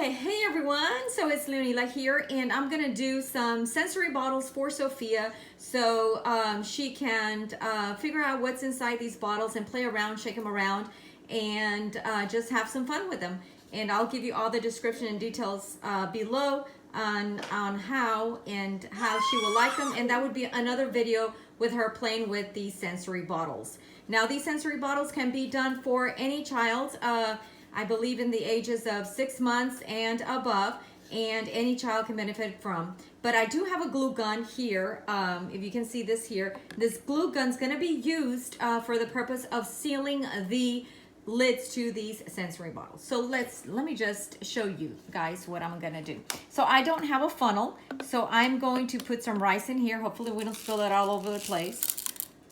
Okay, hey everyone, so it's Lunila here, and I'm gonna do some sensory bottles for Sophia so she can figure out what's inside these bottles and play around, shake them around, and just have some fun with them. And I'll give you all the description and details below on how she will like them, and that would be another video with her playing with these sensory bottles. Now, these sensory bottles can be done for any child. I believe in the ages of 6 months and above, and any child can benefit from. But I do have a glue gun here. If you can see this here, this glue gun is going to be used for the purpose of sealing the lids to these sensory bottles. So let me just show you guys what I'm going to do. So I don't have a funnel, so I'm going to put some rice in here. Hopefully we don't spill it all over the place.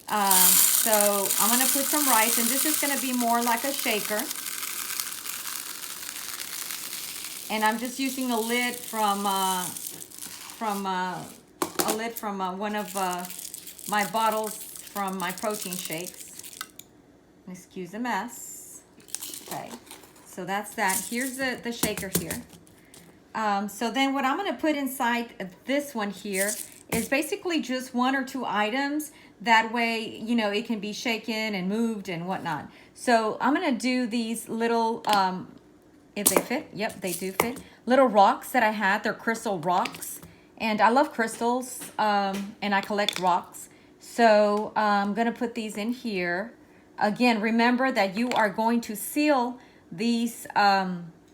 So I'm going to put some rice, and this is going to be more like a shaker. And I'm just using a lid from one of my bottles from my protein shakes. Excuse the mess. Okay, so that's that. Here's the shaker here. So then what I'm going to put inside this one here is basically just 1 or 2 items. That way, you know, it can be shaken and moved and whatnot. So I'm going to do these little... if they fit, yep, they do fit. Little rocks that I had, they're crystal rocks. And I love crystals, and I collect rocks. So I'm gonna put these in here. Again, remember that you are going to seal these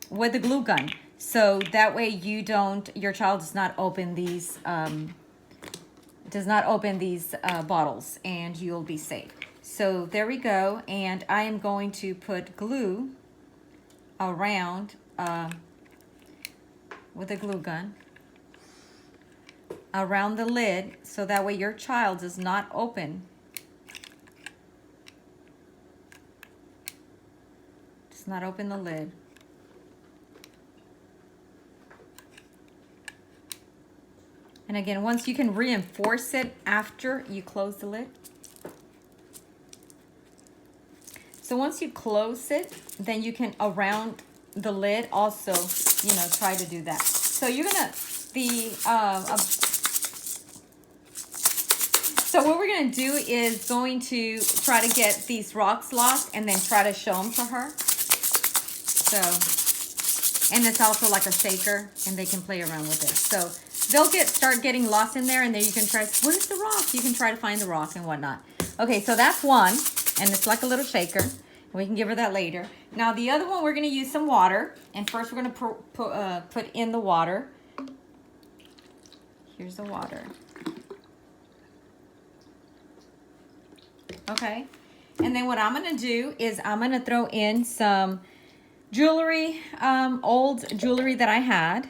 with the glue gun. So that way your child does not open these, bottles, and you'll be safe. So there we go. And I am going to put glue around with a glue gun around the lid, so that way your child does not open the lid. And again, once you can reinforce it after you close the lid. So once you close it, then you can, around the lid, also, you know, try to do that. So you're gonna, so what we're gonna do is going to try to get these rocks lost and then try to show them to her. So, and it's also like a shaker, and they can play around with it. So they'll start getting lost in there, and then you can try, where's the rock? You can try to find the rock and whatnot. Okay, so that's one. And it's like a little shaker. We can give her that later. Now the other one, we're going to use some water. And first we're going to put in the water. Here's the water. Okay. And then what I'm going to do is I'm going to throw in some jewelry, old jewelry that I had.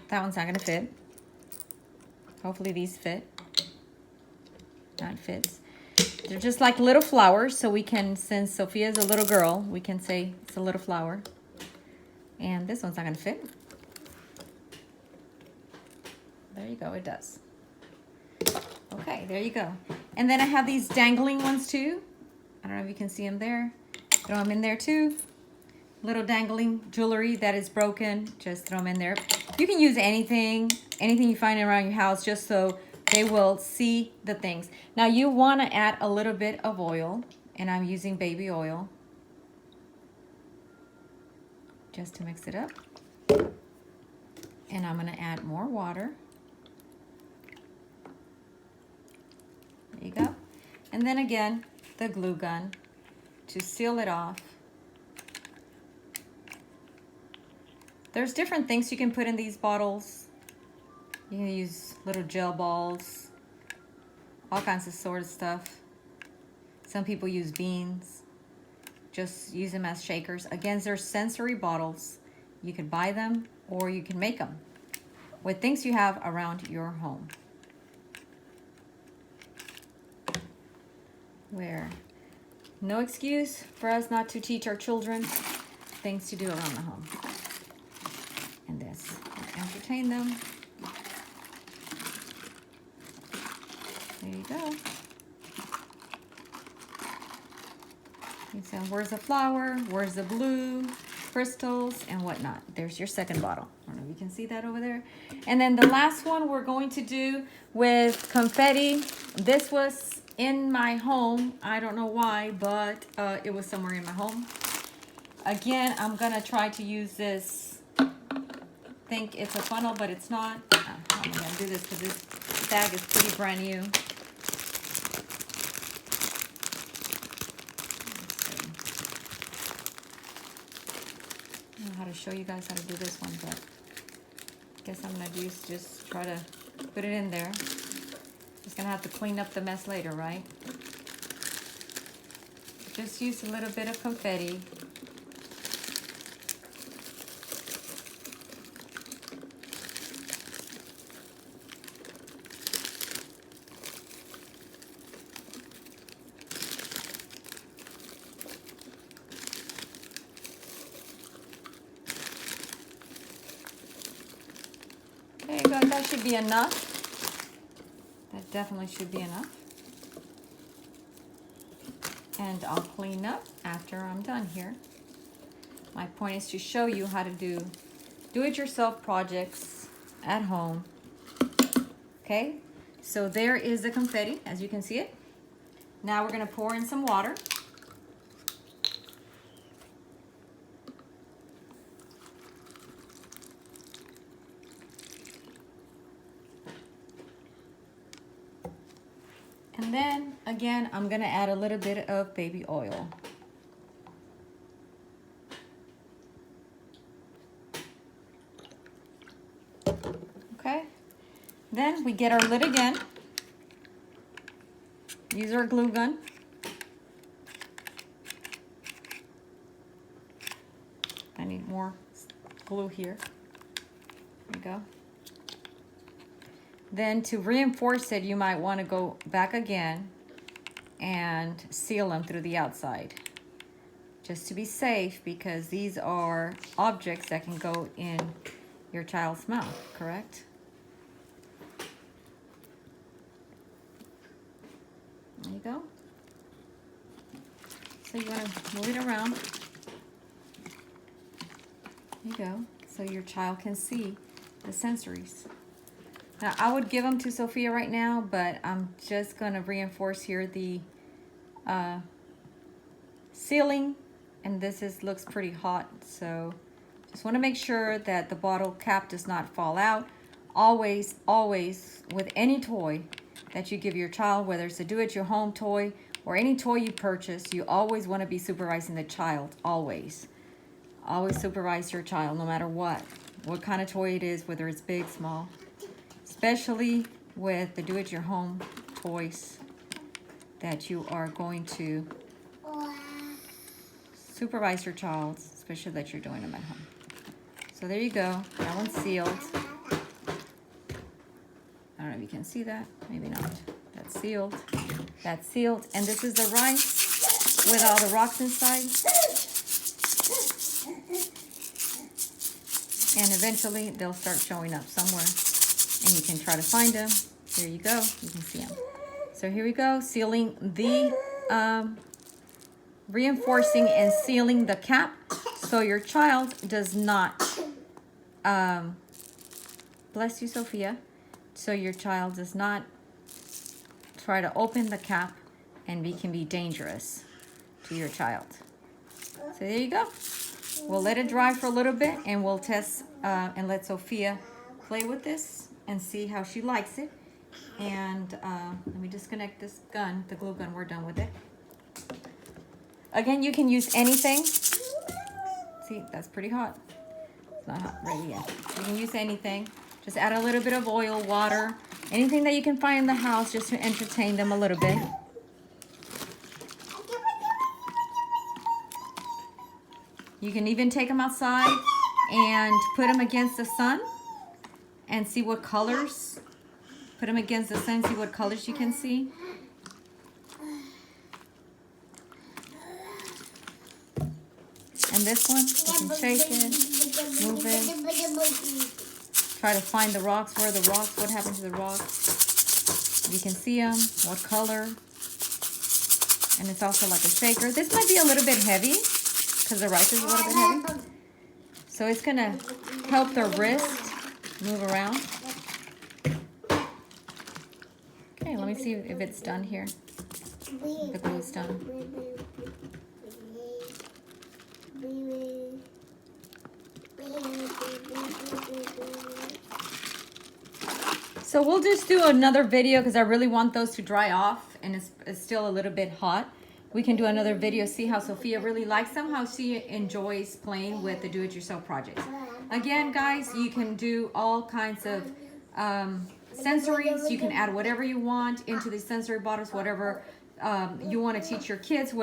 That one's not going to fit. Hopefully these fit. That fits. They're just like little flowers, so we can, since Sophia's a little girl, we can say it's a little flower. And this one's not going to fit. There you go, it does. Okay, there you go. And then I have these dangling ones too. I don't know if you can see them there. Throw them in there too. Little dangling jewelry that is broken, just throw them in there. You can use anything you find around your house, just so they will see the things. Now you want to add a little bit of oil, and I'm using baby oil just to mix it up. And I'm going to add more water. There you go. And then again, the glue gun to seal it off. There's different things you can put in these bottles. You can use little gel balls, all kinds of sort of stuff. Some people use beans. Just use them as shakers. Again, they're sensory bottles. You can buy them or you can make them with things you have around your home. Where no excuse for us not to teach our children things to do around the home. And this, entertain them. There you go. You say, where's the flower? Where's the blue? crystals and whatnot. There's your second bottle. I don't know if you can see that over there. And then the last one we're going to do with confetti. This was in my home. I don't know why, but it was somewhere in my home. Again, I'm gonna try to use this. Think it's a funnel, but it's not. I'm gonna do this because this bag is pretty brand new. I don't know how to show you guys how to do this one, but I guess I'm gonna just try to put it in there. Just gonna have to clean up the mess later, right? Just use a little bit of confetti. There you go, that should be enough. That definitely should be enough. And I'll clean up after I'm done here. My point is to show you how to do-it-yourself projects at home. Okay, so there is the confetti, as you can see it. Now we're gonna pour in some water. And then, again, I'm gonna add a little bit of baby oil. Okay, then we get our lid again. Use our glue gun. I need more glue here. There you go. Then to reinforce it, you might want to go back again and seal them through the outside. Just to be safe, because these are objects that can go in your child's mouth, correct? There you go. So you want to move it around. There you go. So your child can see the sensories. Now, I would give them to Sophia right now, but I'm just going to reinforce here the sealing, and this looks pretty hot, so just want to make sure that the bottle cap does not fall out. Always, always, with any toy that you give your child, whether it's a do-it-your-home toy or any toy you purchase, you always want to be supervising the child, always. Always supervise your child, no matter what kind of toy it is, whether it's big, small. Especially with the do-it-your-home toys that you are going to supervise your child, especially that you're doing them at home. So there you go. That one's sealed. I don't know if you can see that. Maybe not. That's sealed. That's sealed. And this is the rice with all the rocks inside. And eventually they'll start showing up somewhere. And you can try to find them. There you go. You can see them. So here we go. Sealing the, reinforcing and sealing the cap so your child does not, bless you, Sophia. So your child does not try to open the cap and can be dangerous to your child. So there you go. We'll let it dry for a little bit and we'll test and let Sophia play with this and see how she likes it. And let me disconnect this gun, the glue gun. We're done with it. Again, you can use anything. See, that's pretty hot. It's not hot ready yet. You can use anything. Just add a little bit of oil, water, anything that you can find in the house just to entertain them a little bit. You can even take them outside and put them against the sun and see what colors. Put them against the sun, see what colors you can see. And this one, you can shake it, move it. Try to find the rocks, what happened to the rocks. You can see them, what color. And it's also like a shaker. This might be a little bit heavy because the rice is a little bit heavy. So it's gonna help the wrist move around. Okay, let me see if it's done here. The glue's done. So we'll just do another video because I really want those to dry off and it's still a little bit hot. We can do another video, see how Sophia really likes them, how she enjoys playing with the do-it-yourself projects. Again, guys, you can do all kinds of sensories. You can add whatever you want into these sensory bottles, whatever you want to teach your kids.